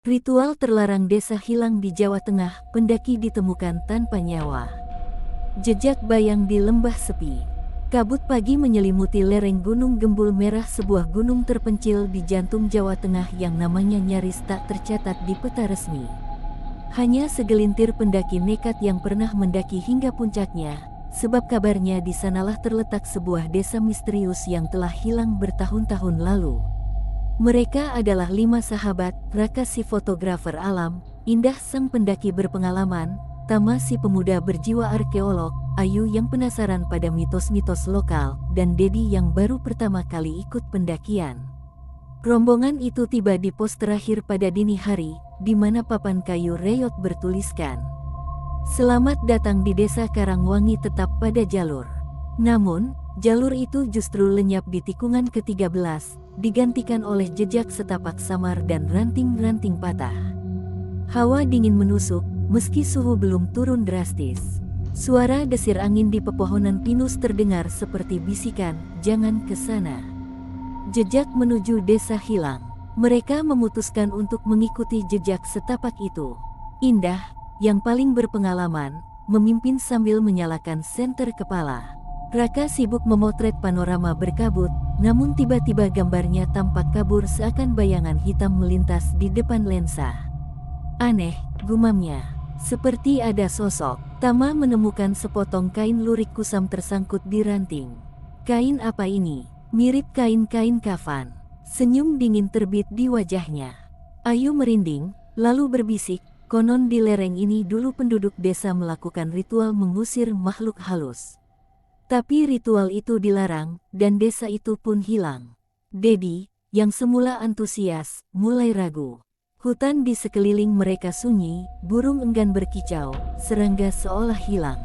Ritual terlarang desa hilang di Jawa Tengah, pendaki ditemukan tanpa nyawa. Jejak bayang di lembah sepi. Kabut pagi menyelimuti lereng Gunung Gembul Merah, sebuah gunung terpencil di jantung Jawa Tengah yang namanya nyaris tak tercatat di peta resmi. Hanya segelintir pendaki nekat yang pernah mendaki hingga puncaknya, sebab kabarnya di sanalah terletak sebuah desa misterius yang telah hilang bertahun-tahun lalu. Mereka adalah 5 sahabat: Raka si fotografer alam, Indah sang pendaki berpengalaman, Tama si pemuda berjiwa arkeolog, Ayu yang penasaran pada mitos-mitos lokal, dan Dedi yang baru pertama kali ikut pendakian. Rombongan itu tiba di pos terakhir pada dini hari, di mana papan kayu reot bertuliskan, "Selamat datang di Desa Karangwangi, tetap pada jalur." Namun, jalur itu justru lenyap di tikungan ke-13, digantikan oleh jejak setapak samar dan ranting-ranting patah. Hawa dingin menusuk, meski suhu belum turun drastis. Suara desir angin di pepohonan pinus terdengar seperti bisikan, "Jangan ke sana." Jejak menuju desa hilang. Mereka memutuskan untuk mengikuti jejak setapak itu. Indah, yang paling berpengalaman, memimpin sambil menyalakan senter kepala. Raka sibuk memotret panorama berkabut, namun tiba-tiba gambarnya tampak kabur seakan bayangan hitam melintas di depan lensa. "Aneh," gumamnya. "Seperti ada sosok." Tama menemukan sepotong kain lurik kusam tersangkut di ranting. "Kain apa ini? Mirip kain-kain kafan." Senyum dingin terbit di wajahnya. Ayu merinding, lalu berbisik, "Konon di lereng ini dulu penduduk desa melakukan ritual mengusir makhluk halus. Tapi ritual itu dilarang, dan desa itu pun hilang." Dedi, yang semula antusias, mulai ragu. Hutan di sekeliling mereka sunyi, burung enggan berkicau, serangga seolah hilang.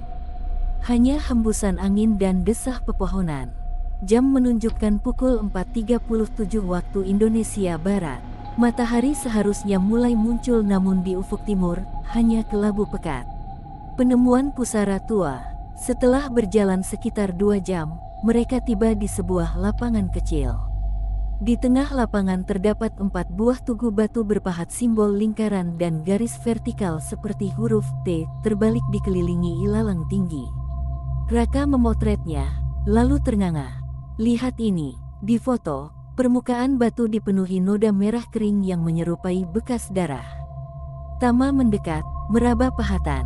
Hanya hembusan angin dan desah pepohonan. Jam menunjukkan pukul 4.37 waktu Indonesia Barat. Matahari seharusnya mulai muncul, namun di ufuk timur, hanya kelabu pekat. Penemuan pusara tua. Setelah berjalan sekitar 2 jam, mereka tiba di sebuah lapangan kecil. Di tengah lapangan terdapat 4 buah tugu batu berpahat simbol lingkaran dan garis vertikal seperti huruf T terbalik dikelilingi ilalang tinggi. Raka memotretnya, lalu ternganga. "Lihat ini." Di foto, permukaan batu dipenuhi noda merah kering yang menyerupai bekas darah. Tama mendekat, meraba pahatan.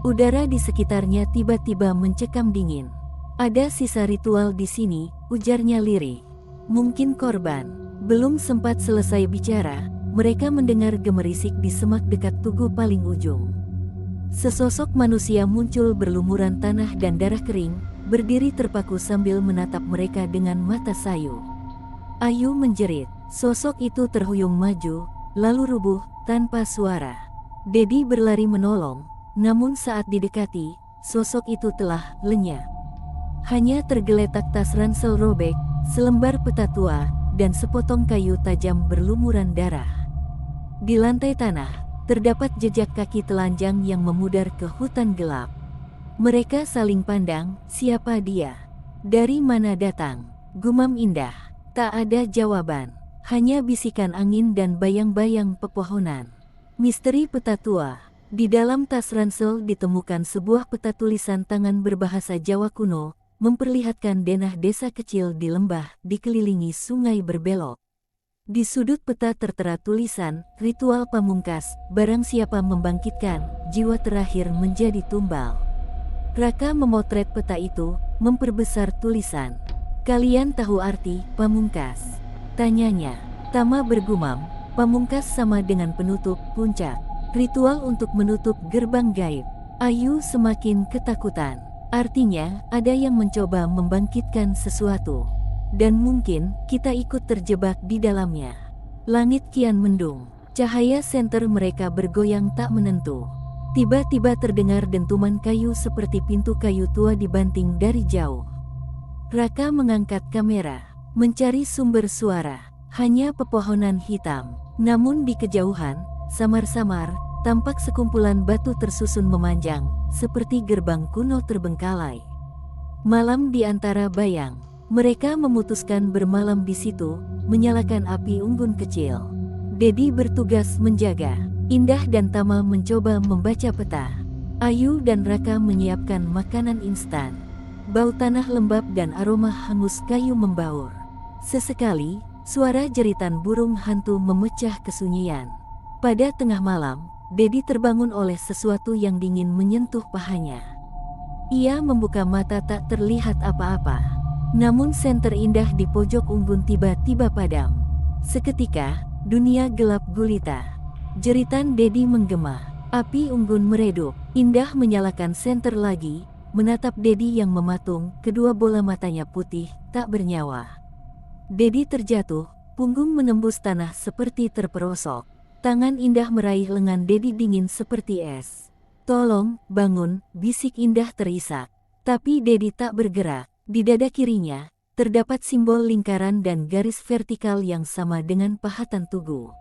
Udara di sekitarnya tiba-tiba mencekam dingin. "Ada sisa ritual di sini," ujarnya lirih. "Mungkin korban." Belum sempat selesai bicara, mereka mendengar gemerisik di semak dekat tugu paling ujung. Sesosok manusia muncul berlumuran tanah dan darah kering, berdiri terpaku sambil menatap mereka dengan mata sayu. Ayu menjerit. Sosok itu terhuyung maju, lalu rubuh, tanpa suara. Dedi berlari menolong, namun saat didekati, sosok itu telah lenyap. Hanya tergeletak tas ransel robek, selembar peta tua, dan sepotong kayu tajam berlumuran darah. Di lantai tanah, terdapat jejak kaki telanjang yang memudar ke hutan gelap. Mereka saling pandang. "Siapa dia? Dari mana datang?" gumam Indah. Tak ada jawaban, hanya bisikan angin dan bayang-bayang pepohonan. Misteri peta tua. Di dalam tas ransel ditemukan sebuah peta tulisan tangan berbahasa Jawa kuno, memperlihatkan denah desa kecil di lembah, dikelilingi sungai berbelok. Di sudut peta tertera tulisan, "Ritual pamungkas, barang siapa membangkitkan, jiwa terakhir menjadi tumbal." Raka memotret peta itu, memperbesar tulisan. "Kalian tahu arti pamungkas?" tanyanya. Tama bergumam, "Pamungkas sama dengan penutup, puncak. Ritual untuk menutup gerbang gaib." Ayu semakin ketakutan. Artinya, ada yang mencoba membangkitkan sesuatu. Dan mungkin, kita ikut terjebak di dalamnya. Langit kian mendung. Cahaya senter mereka bergoyang tak menentu. Tiba-tiba terdengar dentuman kayu seperti pintu kayu tua dibanting dari jauh. Raka mengangkat kamera, mencari sumber suara. Hanya pepohonan hitam. Namun di kejauhan, samar-samar, tampak sekumpulan batu tersusun memanjang, seperti gerbang kuno terbengkalai. Malam di antara bayang. Mereka memutuskan bermalam di situ, menyalakan api unggun kecil. Dedi bertugas menjaga. Indah dan Tama mencoba membaca peta. Ayu dan Raka menyiapkan makanan instan. Bau tanah lembab dan aroma hangus kayu membaur. Sesekali, suara jeritan burung hantu memecah kesunyian. Pada tengah malam, Dedi terbangun oleh sesuatu yang dingin menyentuh pahanya. Ia membuka mata tak terlihat apa-apa. Namun senter indah di pojok unggun tiba-tiba padam. Seketika, dunia gelap gulita. Jeritan Dedi menggema. Api unggun meredup. Indah menyalakan senter lagi, menatap Dedi yang mematung, kedua bola matanya putih, tak bernyawa. Dedi terjatuh, punggung menembus tanah seperti terperosok. Tangan Indah meraih lengan Dedi dingin seperti es. "Tolong, bangun," bisik Indah terisak. Tapi Dedi tak bergerak. Di dada kirinya, terdapat simbol lingkaran dan garis vertikal yang sama dengan pahatan tugu.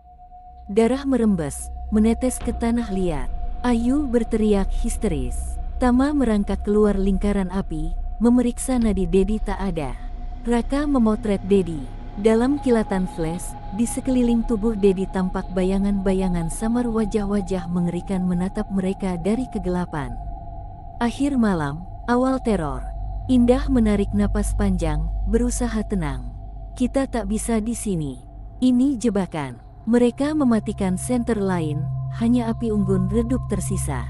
Darah merembes, menetes ke tanah liat. Ayu berteriak histeris. Tama merangkak keluar lingkaran api, memeriksa nadi Dedi tak ada. Raka memotret Dedi. Dalam kilatan flash, di sekeliling tubuh Dedi tampak bayangan-bayangan samar wajah-wajah mengerikan menatap mereka dari kegelapan. Akhir malam, awal teror. Indah menarik napas panjang, berusaha tenang. "Kita tak bisa di sini. Ini jebakan." Mereka mematikan senter lain, hanya api unggun redup tersisa.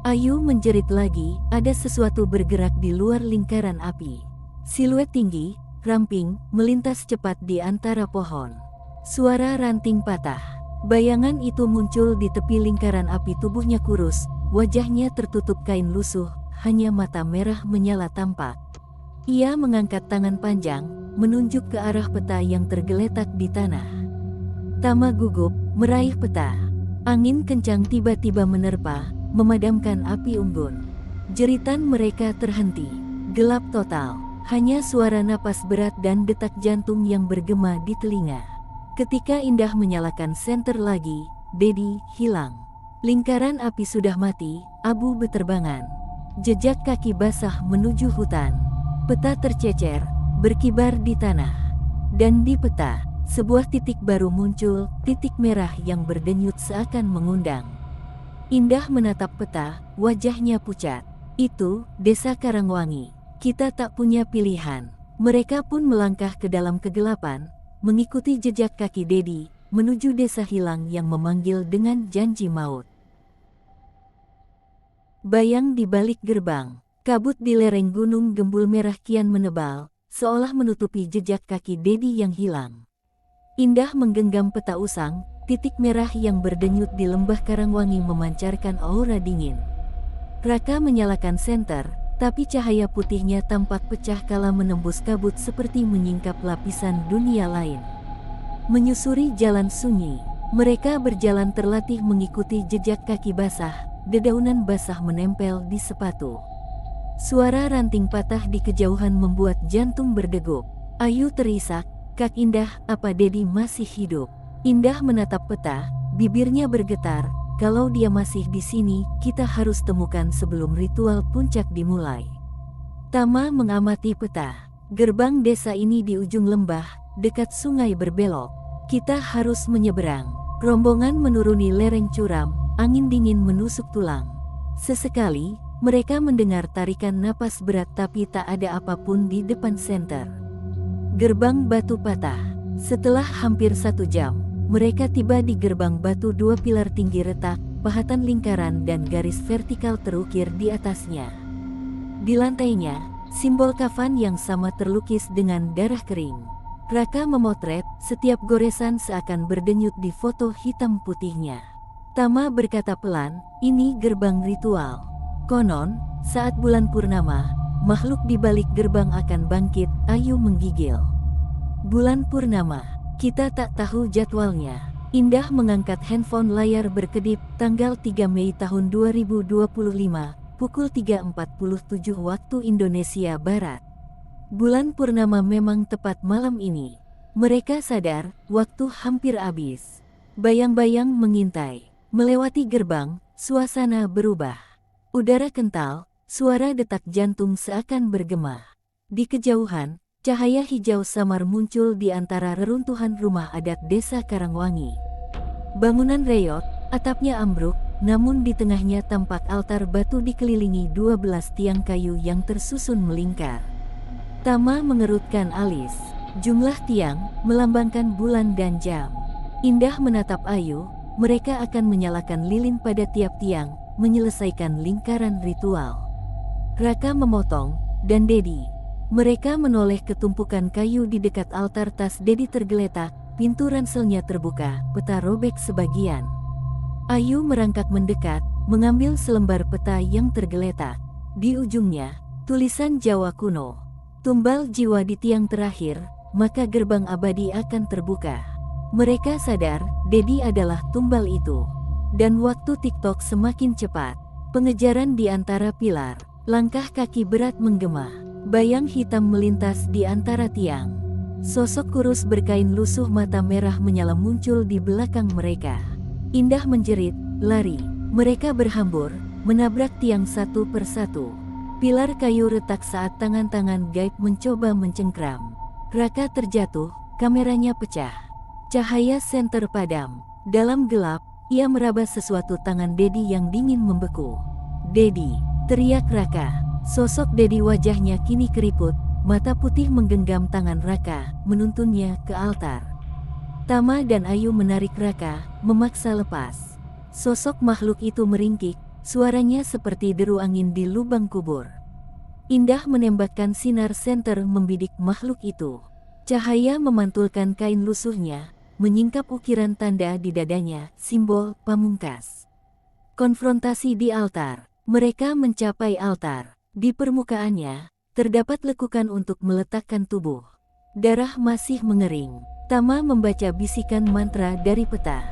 Ayu menjerit lagi, ada sesuatu bergerak di luar lingkaran api. Siluet tinggi, ramping, melintas cepat di antara pohon. Suara ranting patah. Bayangan itu muncul di tepi lingkaran api, tubuhnya kurus, wajahnya tertutup kain lusuh, hanya mata merah menyala tampak. Ia mengangkat tangan panjang, menunjuk ke arah peta yang tergeletak di tanah. Tama gugup, meraih peta. Angin kencang tiba-tiba menerpa, memadamkan api unggun. Jeritan mereka terhenti. Gelap total. Hanya suara napas berat dan detak jantung yang bergema di telinga. Ketika Indah menyalakan senter lagi, Dedi hilang. Lingkaran api sudah mati, abu beterbangan. Jejak kaki basah menuju hutan. Peta tercecer, berkibar di tanah. Dan di peta, sebuah titik baru muncul, titik merah yang berdenyut seakan mengundang. Indah menatap peta, wajahnya pucat. "Itu, Desa Karangwangi. Kita tak punya pilihan." Mereka pun melangkah ke dalam kegelapan, mengikuti jejak kaki Dedi, menuju desa hilang yang memanggil dengan janji maut. Bayang di balik gerbang. Kabut di lereng Gunung Gembul Merah kian menebal, seolah menutupi jejak kaki Dedi yang hilang. Indah menggenggam peta usang, titik merah yang berdenyut di lembah Karangwangi memancarkan aura dingin. Raka menyalakan senter, tapi cahaya putihnya tampak pecah kala menembus kabut seperti menyingkap lapisan dunia lain. Menyusuri jalan sunyi, mereka berjalan terlatih mengikuti jejak kaki basah, dedaunan basah menempel di sepatu. Suara ranting patah di kejauhan membuat jantung berdegup. Ayu terisak, "Kak Indah, apa Dedi masih hidup?" Indah menatap peta, bibirnya bergetar. "Kalau dia masih di sini, kita harus temukan sebelum ritual puncak dimulai." Tama mengamati peta. Gerbang desa ini di ujung lembah, dekat sungai berbelok. Kita harus menyeberang. Rombongan menuruni lereng curam, angin dingin menusuk tulang. Sesekali, mereka mendengar tarikan napas berat tapi tak ada apapun di depan senter. Gerbang batu patah. Setelah hampir 1 jam, mereka tiba di gerbang batu, 2 pilar tinggi retak, pahatan lingkaran dan garis vertikal terukir di atasnya. Di lantainya, simbol kafan yang sama terlukis dengan darah kering. Raka memotret, setiap goresan seakan berdenyut di foto hitam putihnya. Tama berkata pelan, "Ini gerbang ritual. Konon, saat bulan purnama, makhluk di balik gerbang akan bangkit." Ayu menggigil. "Bulan purnama? Kita tak tahu jadwalnya." Indah mengangkat handphone, layar berkedip, tanggal 3 Mei tahun 2025, pukul 3.47 waktu Indonesia Barat. Bulan purnama memang tepat malam ini. Mereka sadar, waktu hampir habis. Bayang-bayang mengintai. Melewati gerbang, suasana berubah. Udara kental, suara detak jantung seakan bergema. Di kejauhan, cahaya hijau samar muncul di antara reruntuhan rumah adat Desa Karangwangi. Bangunan reot, atapnya ambruk, namun di tengahnya tampak altar batu dikelilingi 12 tiang kayu yang tersusun melingkar. Tama mengerutkan alis. Jumlah tiang melambangkan bulan dan jam. Indah menatap Ayu, mereka akan menyalakan lilin pada tiap tiang, menyelesaikan lingkaran ritual. Raka memotong, dan Dedi. Mereka menoleh ke tumpukan kayu di dekat altar. Tas Dedi tergeletak, pintu ranselnya terbuka, peta robek sebagian. Ayu merangkak mendekat, mengambil selembar peta yang tergeletak. Di ujungnya, tulisan Jawa kuno. Tumbal jiwa di tiang terakhir, maka gerbang abadi akan terbuka. Mereka sadar, Dedi adalah tumbal itu. Dan waktu TikTok semakin cepat. Pengejaran di antara pilar, langkah kaki berat menggema. Bayang hitam melintas di antara tiang. Sosok kurus berkain lusuh mata merah menyala muncul di belakang mereka. Indah menjerit, lari. Mereka berhambur, menabrak tiang satu persatu. Pilar kayu retak saat tangan-tangan gaib mencoba mencengkram. Raka terjatuh, kameranya pecah. Cahaya senter padam. Dalam gelap, ia meraba sesuatu. Tangan Dedi yang dingin membeku. "Dedi!" teriak Raka. Sosok Dedi wajahnya kini keriput, mata putih menggenggam tangan Raka, menuntunnya ke altar. Tama dan Ayu menarik Raka, memaksa lepas. Sosok makhluk itu meringkik, suaranya seperti deru angin di lubang kubur. Indah menembakkan sinar senter membidik makhluk itu. Cahaya memantulkan kain lusuhnya, menyingkap ukiran tanda di dadanya, simbol pamungkas. Konfrontasi di altar. Mereka mencapai altar. Di permukaannya, terdapat lekukan untuk meletakkan tubuh. Darah masih mengering. Tama membaca bisikan mantra dari peta.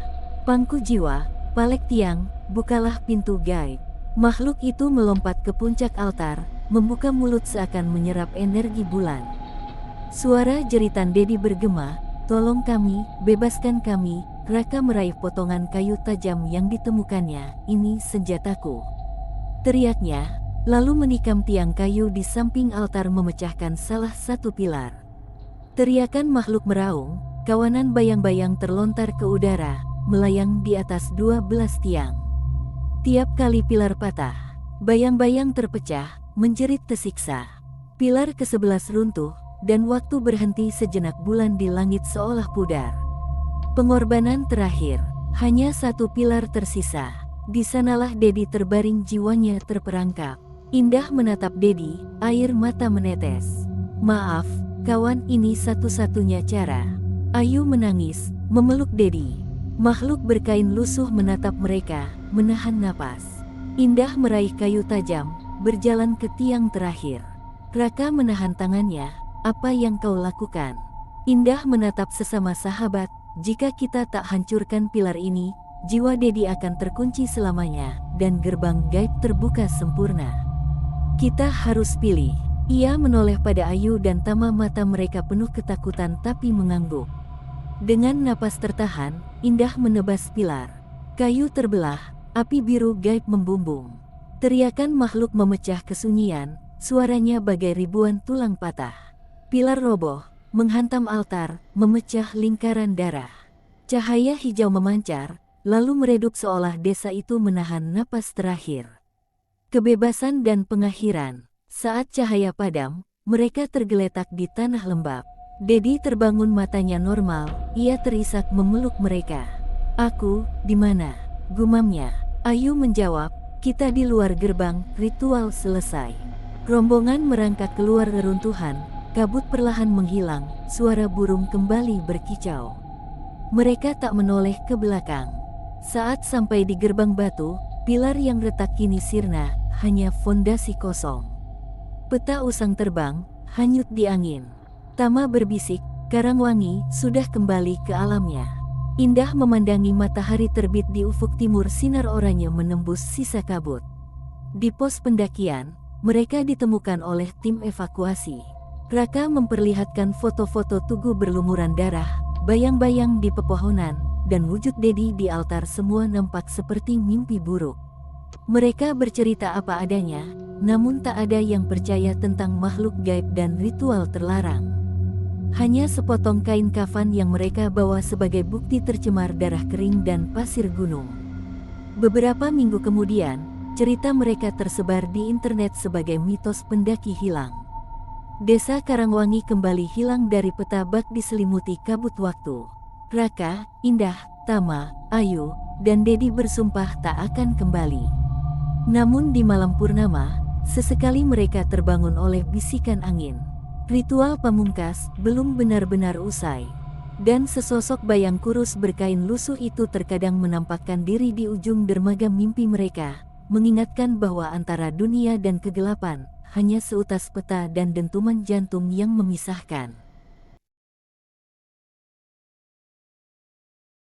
"Pangku jiwa, palek tiang, bukalah pintu gaib." Makhluk itu melompat ke puncak altar, membuka mulut seakan menyerap energi bulan. Suara jeritan Dedi bergema, "Tolong kami, bebaskan kami." Raka meraih potongan kayu tajam yang ditemukannya. "Ini senjataku," teriaknya, lalu menikam tiang kayu di samping altar memecahkan salah satu pilar. Teriakan makhluk meraung, kawanan bayang-bayang terlontar ke udara, melayang di atas 12 tiang. Tiap kali pilar patah, bayang-bayang terpecah, menjerit tersiksa. Pilar ke-11 runtuh, dan waktu berhenti sejenak. Bulan di langit seolah pudar. Pengorbanan terakhir, hanya satu pilar tersisa. Di sanalah Dedi terbaring, jiwanya terperangkap. Indah menatap Dedi, air mata menetes. "Maaf, kawan, ini satu-satunya cara." Ayu menangis, memeluk Dedi. Makhluk berkain lusuh menatap mereka, menahan napas. Indah meraih kayu tajam, berjalan ke tiang terakhir. Raka menahan tangannya. "Apa yang kau lakukan?" Indah menatap sesama sahabat. "Jika kita tak hancurkan pilar ini, jiwa Dedi akan terkunci selamanya, dan gerbang gaib terbuka sempurna. Kita harus pilih." Ia menoleh pada Ayu dan Tama, mata mereka penuh ketakutan tapi mengangguk. Dengan napas tertahan, Indah menebas pilar. Kayu terbelah, api biru gaib membumbung. Teriakan makhluk memecah kesunyian, suaranya bagai ribuan tulang patah. Pilar roboh, menghantam altar, memecah lingkaran darah. Cahaya hijau memancar, lalu meredup seolah desa itu menahan napas terakhir. Kebebasan dan pengakhiran. Saat cahaya padam, mereka tergeletak di tanah lembab. Dedi terbangun, matanya normal, ia terisak memeluk mereka. "Aku, di mana?" gumamnya. Ayu menjawab, "Kita di luar gerbang." Ritual selesai. Rombongan merangkak keluar reruntuhan, kabut perlahan menghilang, suara burung kembali berkicau. Mereka tak menoleh ke belakang. Saat sampai di gerbang batu, pilar yang retak kini sirna, hanya fondasi kosong. Peta usang terbang, hanyut di angin. Tama berbisik, Karangwangi sudah kembali ke alamnya. Indah memandangi matahari terbit di ufuk timur, sinar oranye menembus sisa kabut. Di pos pendakian, mereka ditemukan oleh tim evakuasi. Raka memperlihatkan foto-foto tugu berlumuran darah, bayang-bayang di pepohonan, dan wujud Dedi di altar. Semua nampak seperti mimpi buruk. Mereka bercerita apa adanya, namun tak ada yang percaya tentang makhluk gaib dan ritual terlarang. Hanya sepotong kain kafan yang mereka bawa sebagai bukti tercemar darah kering dan pasir gunung. Beberapa minggu kemudian, cerita mereka tersebar di internet sebagai mitos pendaki hilang. Desa Karangwangi kembali hilang dari peta bak diselimuti kabut waktu. Raka, Indah, Tama, Ayu, dan Dedi bersumpah tak akan kembali. Namun di malam purnama, sesekali mereka terbangun oleh bisikan angin. Ritual pamungkas belum benar-benar usai. Dan sesosok bayang kurus berkain lusuh itu terkadang menampakkan diri di ujung dermaga mimpi mereka, mengingatkan bahwa antara dunia dan kegelapan hanya seutas peta dan dentuman jantung yang memisahkan.